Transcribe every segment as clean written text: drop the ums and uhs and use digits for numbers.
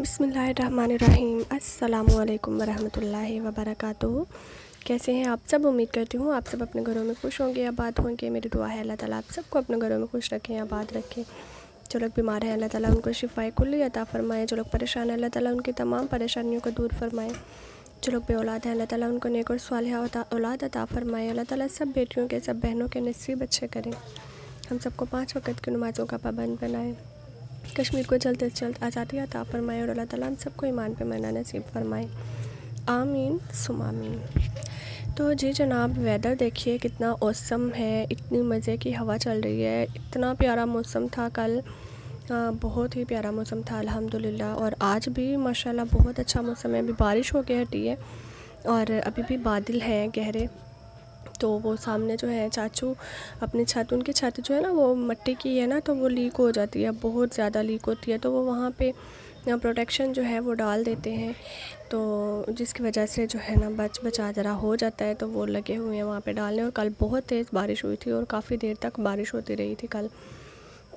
बिस्मिल्लाहिर्रहमानिर्रहीम अस्सलामुअलैकुम वरहमतुल्लाहि वबरकातुहू। कैसे हैं आप सब? उम्मीद करती हूँ आप सब अपने घरों में खुश होंगे, आबाद होंगे। मेरी दुआ है अल्लाह ताला आप सबको अपने घरों में खुश रखें, आबाद रखें। जो लोग बीमार हैं अल्लाह ताला उनको शिफ़ाए कुल्ली अता फ़रमाए। जो लोग परेशान हैं अल्लाह ताला उनकी तमाम परेशानियों को दूर फ़रमाए। जो लोग बे औलाद हैं अल्लाह ताला उनको नेक और सालिहा औलाद अता फ़रमाए। अल्लाह ताला सब बेटियों के, सब बहनों के नसीब अच्छे करें। हम सबको 5 वक़्त की नमाज़ों का पाबंद बनाए। कश्मीर को जल्द से जल्द आज़ादी अता फ़रमाए और अल्लाह ताला हम सबको ईमान पे मरना नसीब फ़रमाए। आमीन सुम आमीन। तो जी जनाब, वेदर देखिए कितना औसम है, इतनी मज़े की हवा चल रही है, इतना प्यारा मौसम था कल। बहुत ही प्यारा मौसम था अल्हम्दुलिल्लाह। और आज भी माशाल्लाह बहुत अच्छा मौसम है। अभी बारिश हो के हटी है और अभी भी बादल हैं गहरे। तो वो सामने जो है चाचू अपनी छत, उनकी छत जो है ना वो मिट्टी की है ना, तो वो लीक हो जाती है, बहुत ज़्यादा लीक होती है। तो वो वहाँ पे प्रोटेक्शन जो है वो डाल देते हैं, तो जिसकी वजह से जो है ना बचा ज़रा हो जाता है। तो वो लगे हुए हैं वहाँ पे डालने। और कल बहुत तेज़ बारिश हुई थी और काफ़ी देर तक बारिश होती रही थी कल।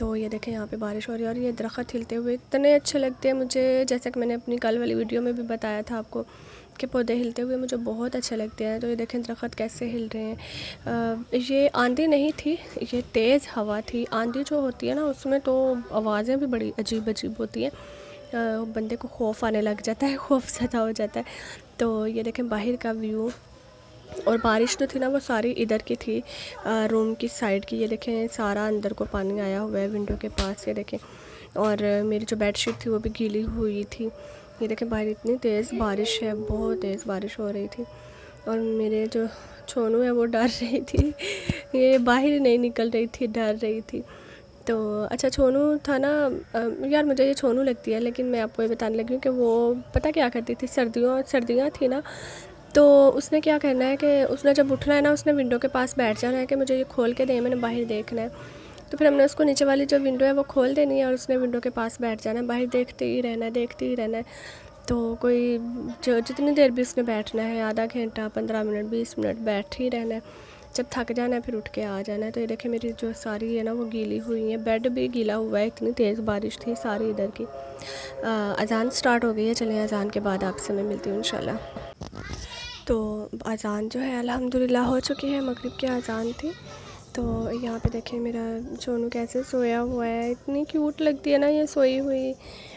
तो ये देखें यहाँ पे बारिश हो रही है और ये दरख्त हिलते हुए इतने अच्छे लगते हैं मुझे। जैसे कि मैंने अपनी कल वाली वीडियो में भी बताया था आपको कि पौधे हिलते हुए मुझे बहुत अच्छे लगते हैं। तो ये देखें दरख्त कैसे हिल रहे हैं। ये आंधी नहीं थी, ये तेज़ हवा थी। आंधी जो होती है ना उसमें तो आवाज़ें भी बड़ी अजीब अजीब होती हैं, बंदे को खौफ आने लग जाता है, खौफ ज़्यादा हो जाता है। तो ये देखें बाहर का व्यू। और बारिश तो थी ना वो सारी इधर की थी, रूम की साइड की। ये देखें सारा अंदर को पानी आया हुआ है विंडो के पास, ये देखें। और मेरी जो बेडशीट थी वो भी गीली हुई थी। ये देखें बाहर इतनी तेज़ बारिश है, बहुत तेज़ बारिश हो रही थी। और मेरे जो छोनू है वो डर रही थी, ये बाहर नहीं निकल रही थी, डर रही थी। तो अच्छा छोनू था ना, यार मुझे ये छोनू लगती है, लेकिन मैं आपको ये बताने लगी हूँ कि वो पता क्या करती थी, सर्दियाँ थी ना, तो उसने क्या करना है कि उसने जब उठना है ना, उसने विंडो के पास बैठ जाना है कि मुझे ये खोल के दें, मैंने बाहर देखना है। तो फिर हमने उसको नीचे वाली जो विंडो है वो खोल देनी है और उसने विंडो के पास बैठ जाना है, बाहर देखते ही रहना है, देखते ही रहना है। तो कोई जो जितनी देर भी उसने बैठना है, आधा घंटा, 15 मिनट, 20 मिनट बैठ ही रहना है। जब थक जाना है फिर उठ के आ जाना है। तो ये देखें मेरी जो सारी है ना वो गीली हुई है, बेड भी गीला हुआ है, इतनी तेज़ बारिश थी सारी इधर की। अज़ान स्टार्ट हो गई है, चलें अज़ान के बाद आपसे मैं मिलती हूँ इंशाल्लाह। तो अज़ान जो है अल्हम्दुलिल्लाह हो चुकी है, मगरिब की अज़ान थी। तो यहाँ पे देखें मेरा सोनू कैसे सोया हुआ है, इतनी क्यूट लगती है ना ये सोई हुई।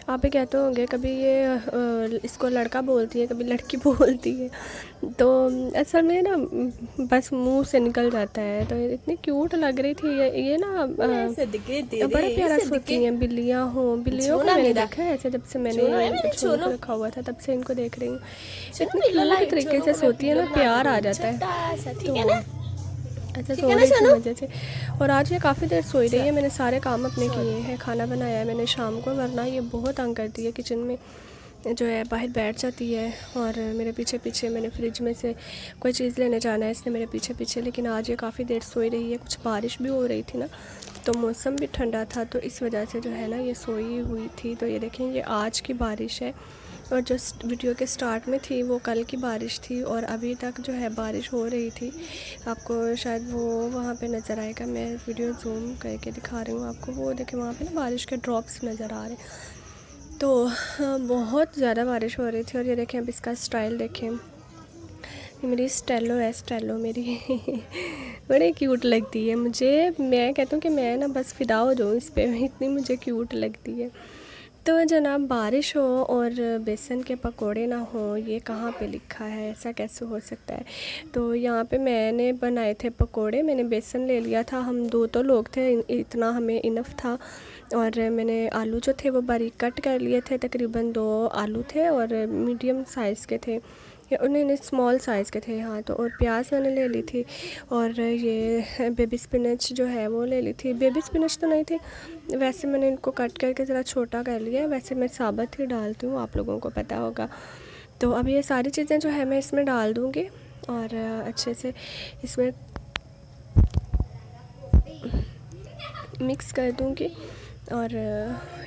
आप भी कहते होंगे कभी ये इसको लड़का बोलती है, कभी लड़की बोलती है। तो असल में ना बस मुंह से निकल जाता है। तो इतनी क्यूट लग रही थी ये ना, बड़ा प्यारा सोती हैं बिल्लियों को मैंने देखा है ऐसे, जब से मैंने छोनू को रखा हुआ था तब से इनको देख रही हूँ। इतनी क्यूट तरीके से सोती है ना, प्यार आ जाता है। तो अच्छा सो रही थी मज़े से। और आज ये काफ़ी देर सोई रही है। मैंने सारे काम अपने किए हैं, खाना बनाया है मैंने शाम को, वरना ये बहुत तंग करती है किचन में जो है, बाहर बैठ जाती है। और मेरे पीछे पीछे, मैंने फ्रिज में से कोई चीज़ लेने जाना है इसने मेरे पीछे पीछे। लेकिन आज ये काफ़ी देर सोई रही है, कुछ बारिश भी हो रही थी ना, तो मौसम भी ठंडा था, तो इस वजह से जो है ना ये सोई हुई थी। तो ये देखें ये आज की बारिश है, और जो वीडियो के स्टार्ट में थी वो कल की बारिश थी। और अभी तक जो है बारिश हो रही थी, आपको शायद वो वहाँ पे नज़र आएगा, मैं वीडियो जूम करके दिखा रही हूँ आपको। वो देखें वहाँ पे ना बारिश के ड्रॉप्स नज़र आ रहे हैं। तो बहुत ज़्यादा बारिश हो रही थी। और ये देखें अब इसका स्टाइल देखें, ये मेरी स्टेलो है, स्टेलो मेरी बड़ी क्यूट लगती है मुझे। मैं कहती हूँ कि मैं ना बस फ़िदा हो जाऊँ इस पर, इतनी मुझे क्यूट लगती है। तो जनाब बारिश हो और बेसन के पकोड़े ना हो, ये कहाँ पे लिखा है? ऐसा कैसे हो सकता है? तो यहाँ पे मैंने बनाए थे पकोड़े, मैंने बेसन ले लिया था, हम 2 तो लोग थे, इतना हमें इनफ था। और मैंने आलू जो थे वो बारीक कट कर लिए थे, तकरीबन 2 आलू थे और मीडियम साइज़ के थे, नहीं स्मॉल साइज़ के थे हाँ। तो और प्याज मैंने ले ली थी, और ये बेबी स्पिनच जो है वो ले ली थी। बेबी स्पिनच तो नहीं थी, वैसे मैंने इनको कट करके ज़रा छोटा कर लिया है, वैसे मैं साबुत ही डालती हूँ, आप लोगों को पता होगा। तो अब ये सारी चीज़ें जो है मैं इसमें डाल दूँगी और अच्छे से इसमें मिक्स कर दूँगी। और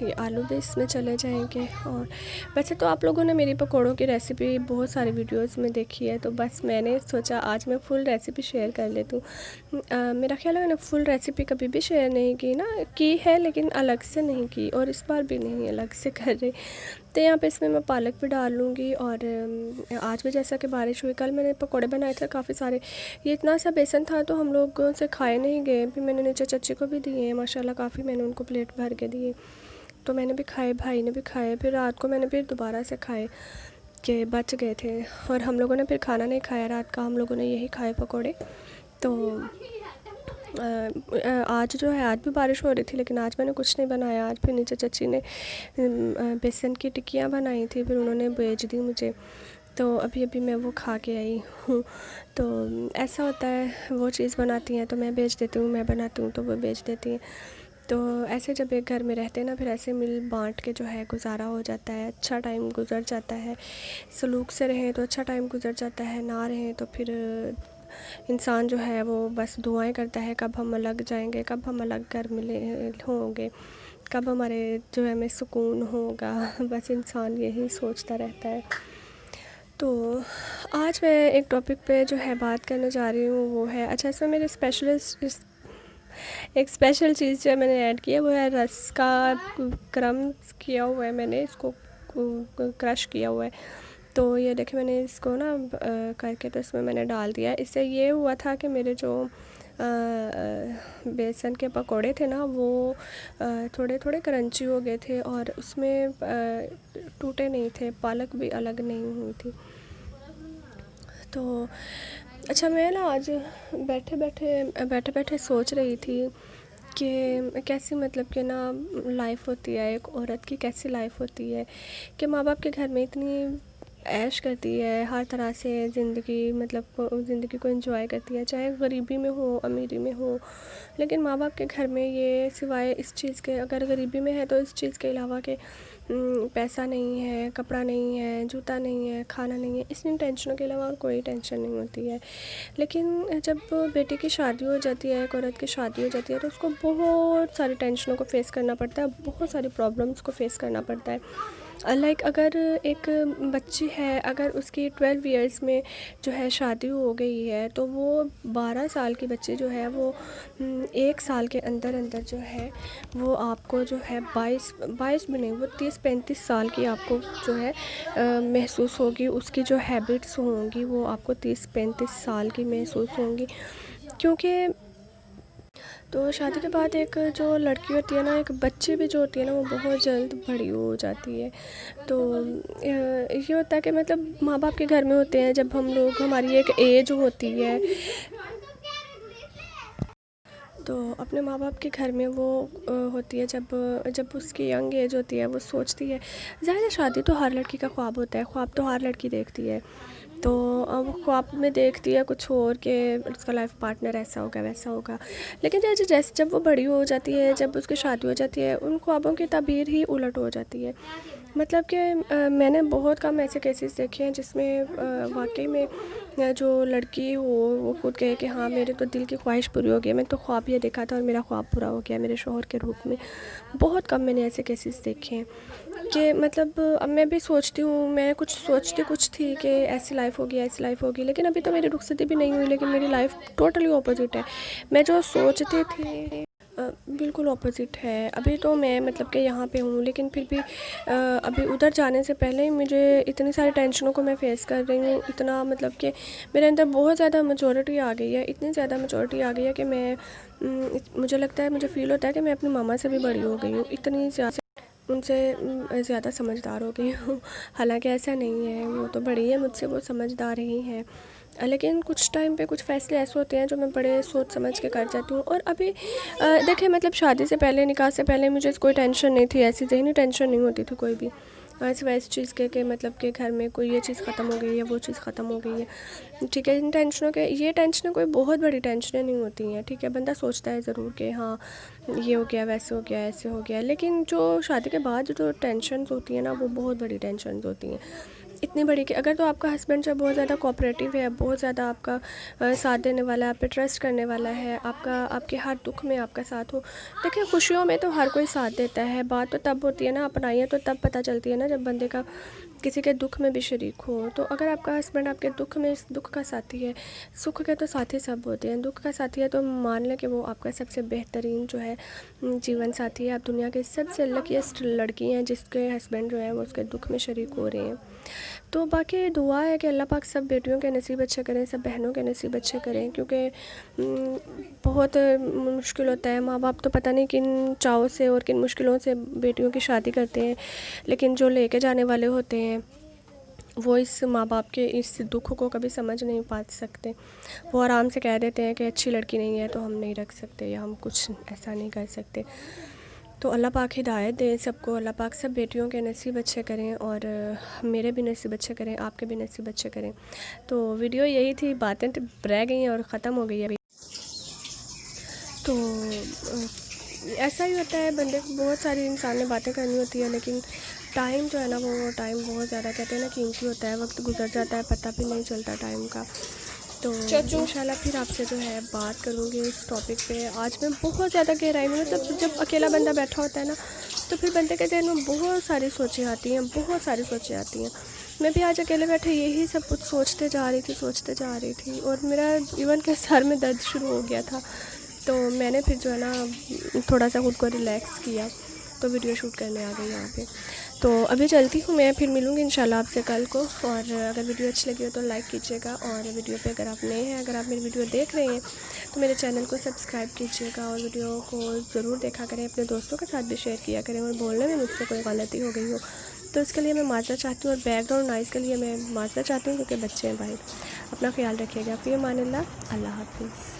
ये आलू भी इसमें चले जाएंगे। और वैसे तो आप लोगों ने मेरी पकौड़ों की रेसिपी बहुत सारी वीडियोस में देखी है, तो बस मैंने सोचा आज मैं फ़ुल रेसिपी शेयर कर लेती हूँ। मेरा ख्याल है मैंने फ़ुल रेसिपी कभी भी शेयर नहीं की ना, की है लेकिन अलग से नहीं की, और इस बार भी नहीं अलग से कर रही। तो यहाँ पे इसमें मैं पालक भी डाल लूँगी। और आज भी जैसा कि बारिश हुई, कल मैंने पकौड़े बनाए थे काफ़ी सारे, ये इतना सा बेसन था तो हम लोग से खाए नहीं गए, फिर मैंने नीचे चच्ची को भी दिए माशाल्लाह, काफ़ी मैंने उनको प्लेट भर के दिए, तो मैंने भी खाए, भाई ने भी खाए, फिर रात को मैंने फिर दोबारा से खाए कि बच गए थे। और हम लोगों ने फिर खाना नहीं खाया रात का, हम लोगों ने यही खाए पकौड़े। तो आज जो है, आज भी बारिश हो रही थी लेकिन आज मैंने कुछ नहीं बनाया। आज फिर नीचे चची ने बेसन की टिक्कियाँ बनाई थी, फिर उन्होंने भेज दी मुझे, तो अभी अभी मैं वो खा के आई हूँ। तो ऐसा होता है, वो चीज़ बनाती हैं तो मैं भेज देती हूँ, मैं बनाती हूँ तो वो भेज देती हैं। तो ऐसे जब एक घर में रहते हैं ना, फिर ऐसे मिल बांट के जो है गुजारा हो जाता है, अच्छा टाइम गुजर जाता है। सलूक से रहें तो अच्छा टाइम गुजर जाता है, ना रहें तो फिर इंसान जो है वो बस दुआएं करता है, कब हम अलग जाएंगे, कब हम अलग घर मिले होंगे, कब हमारे जो है में सुकून होगा। बस इंसान यही सोचता रहता है। तो आज मैं एक टॉपिक पे जो है बात करने जा रही हूँ, वो है, अच्छा इसमें मेरे एक स्पेशल चीज़ जो मैंने ऐड की है वो है रस का क्रम्स किया हुआ है, मैंने इसको क्रश किया हुआ है। तो ये देखिए मैंने इसको ना करके तो इसमें मैंने डाल दिया। इससे ये हुआ था कि मेरे जो बेसन के पकोड़े थे ना, वो थोड़े थोड़े क्रंची हो गए थे और उसमें टूटे नहीं थे, पालक भी अलग नहीं हुई थी। तो अच्छा, मैं ना आज बैठे बैठे सोच रही थी कि कैसी मतलब कि ना लाइफ होती है एक औरत की, कैसी लाइफ होती है कि माँ बाप के घर में इतनी ऐश करती है, हर तरह से ज़िंदगी मतलब ज़िंदगी को एंजॉय करती है, चाहे गरीबी में हो अमीरी में हो। लेकिन माँ बाप के घर में ये सिवाय इस चीज़ के, अगर गरीबी में है तो इस चीज़ के अलावा के पैसा नहीं है, कपड़ा नहीं है, जूता नहीं है, खाना नहीं है, इस टेंशनों के अलावा और कोई टेंशन नहीं होती है। लेकिन जब बेटी की शादी हो जाती है, एक औरत की शादी हो जाती है, तो उसको बहुत सारी टेंशनों को फेस करना पड़ता है, बहुत सारी प्रॉब्लम्स को फेस करना पड़ता है। लाइक अगर एक बच्ची है, अगर उसकी 12 इयर्स में जो है शादी हो गई है, तो वो 12 साल की बच्ची जो है वो 1 साल के अंदर अंदर जो है वो आपको जो है 22 भी नहीं, वो 30-35 साल की आपको जो है महसूस होगी। उसकी जो हैबिट्स होंगी वो आपको 30-35 साल की महसूस होंगी। क्योंकि तो शादी के बाद एक जो लड़की होती है ना, एक बच्ची भी जो होती है ना, वो बहुत जल्द बड़ी हो जाती है। तो ये होता है कि मतलब माँ बाप के घर में होते हैं जब हम लोग, हमारी एक एज होती है, तो अपने माँ बाप के घर में वो होती है जब जब उसकी यंग एज होती है, वो सोचती है, ज़ाहिर है शादी तो हर लड़की का ख्वाब होता है, ख्वाब तो हर लड़की देखती है। तो वो ख्वाब में देखती है कुछ और के उसका लाइफ पार्टनर ऐसा होगा वैसा होगा। लेकिन जैसे जैसे जब वो बड़ी हो जाती है, जब उसकी शादी हो जाती है, उन ख्वाबों की ताबीर ही उलट हो जाती है। मतलब कि मैंने बहुत कम ऐसे केसेस देखे हैं जिसमें वाकई में जो लड़की हो वो खुद कहे कि हाँ मेरे तो दिल की ख्वाहिश पूरी हो गई, मैं तो ख्वाब ये देखा था और मेरा ख्वाब पूरा हो गया मेरे शौहर के रूप में। बहुत कम मैंने ऐसे केसेस देखे हैं कि मतलब अब मैं भी सोचती हूँ, मैं कुछ सोचती कुछ थी कि ऐसी लाइफ होगी ऐसी लाइफ होगी, लेकिन अभी तो मेरी रुखसती भी नहीं हुई, लेकिन मेरी लाइफ टोटली ऑपोजिट है। मैं जो सोचती थी बिल्कुल ऑपोजिट है। अभी तो मैं मतलब कि यहाँ पे हूँ, लेकिन फिर भी अभी उधर जाने से पहले ही मुझे इतनी सारी टेंशनों को मैं फ़ेस कर रही हूँ, इतना मतलब कि मेरे अंदर बहुत ज़्यादा मैच्योरिटी आ गई है, इतनी ज़्यादा मैच्योरिटी आ गई है कि मैं मुझे लगता है, मुझे फ़ील होता है कि मैं अपनी मामा से भी बड़ी हो गई हूँ, इतनी ज़्यादा उनसे ज़्यादा समझदार हो गई हूँ। हालांकि ऐसा नहीं है, वो तो बड़ी है मुझसे, वो समझदार ही हैं, लेकिन कुछ टाइम पे कुछ फ़ैसले ऐसे होते हैं जो मैं बड़े सोच समझ के कर जाती हूँ। और अभी देखिए मतलब शादी से पहले, निकाह से पहले मुझे कोई टेंशन नहीं थी, ऐसी ज़हनी टेंशन नहीं होती थी कोई भी सिवाय इस चीज़ के मतलब कि घर में कोई ये चीज़ ख़त्म हो गई है, वो चीज़ ख़त्म हो गई है, ठीक है। इन टेंशनों के, ये टेंशनें कोई बहुत बड़ी टेंशनें नहीं होती हैं, ठीक है। बंदा सोचता है ज़रूर कि हाँ ये हो गया, वैसे हो गया, ऐसे हो गया, लेकिन जो शादी के बाद जो टेंशन्स होती हैं ना, वो बहुत बड़ी टेंशन्स होती हैं। इतनी बड़ी कि अगर तो आपका हस्बैंड जो बहुत ज़्यादा कोऑपरेटिव है, बहुत ज़्यादा आपका साथ देने वाला है, आप पे ट्रस्ट करने वाला है, आपके हर दुख में आपका साथ हो। देखिए खुशियों में तो हर कोई साथ देता है, बात तो तब होती है ना, अपनाइए तो तब पता चलती है ना जब बंदे का किसी के दुख में भी शरीक हो। तो अगर आपका हस्बैंड आपके दुख में दुख का साथी है, सुख के तो साथी सब होते हैं, दुख का साथी है तो मान लें कि वो आपका सबसे बेहतरीन जो है जीवन साथी है। आप दुनिया की सबसे लकीस्ट लड़की हैं जिसके हस्बैंड जो है वो उसके दुख में शरीक हो रहे हैं। तो बाकी दुआ है कि अल्लाह पाक सब बेटियों के नसीब अच्छे करें, सब बहनों के नसीब अच्छे करें, क्योंकि बहुत मुश्किल होता है। माँ बाप तो पता नहीं किन चाव से और किन मुश्किलों से बेटियों की शादी करते हैं, लेकिन जो लेके जाने वाले होते हैं वो इस माँ बाप के इस दुख को कभी समझ नहीं पा सकते। वो आराम से कह देते हैं कि अच्छी लड़की नहीं है तो हम नहीं रख सकते, या हम कुछ ऐसा नहीं कर सकते। तो अल्लाह पाक हिदायत दे सबको, अल्लाह पाक सब बेटियों के नसीब अच्छे करें, और मेरे भी नसीब अच्छे करें, आपके भी नसीब अच्छे करें। तो वीडियो यही थी, बातें तो रह गई और ख़त्म हो गई अभी। तो ऐसा ही होता है, बंदे को बहुत सारी इंसान ने बातें करनी होती है, लेकिन टाइम जो है ना वो टाइम बहुत ज़्यादा कहते हैं ना कीमती होता है, वक्त गुजर जाता है, पता भी नहीं चलता टाइम का। तो इंशाल्लाह फिर आपसे जो है बात करूँगी इस टॉपिक पे। आज मैं बहुत ज़्यादा गहराई में, मतलब जब अकेला बंदा बैठा होता है ना तो फिर बंदे के जहन में बहुत सारी सोचें आती हैं, बहुत सारी सोचें आती हैं। मैं भी आज अकेले बैठे यही सब कुछ सोचते जा रही थी और मेरा इवन के सर में दर्द शुरू हो गया था। तो मैंने फिर जो है ना थोड़ा सा खुद को रिलैक्स किया, तो वीडियो शूट करने आ गई यहाँ पे। तो अभी चलती हूँ मैं, फिर मिलूँगी इंशाल्लाह आपसे कल को। और अगर वीडियो अच्छी लगी हो तो लाइक कीजिएगा, और वीडियो पे अगर आप नए हैं, अगर आप मेरी वीडियो देख रहे हैं तो मेरे चैनल को सब्सक्राइब कीजिएगा, और वीडियो को ज़रूर देखा करें, अपने दोस्तों के साथ भी शेयर किया करें। और बोलने में मुझसे कोई गलती हो गई हो तो इसके लिए मैं माज़रत चाहती हूँ, और बैकग्राउंड नॉइज़ के लिए मैं माज़रत चाहती हूँ, क्योंकि बच्चे हैं भाई। अपना ख्याल रखिएगा। फ़ी अमानिल्लाह, अल्लाह हाफ़िज़।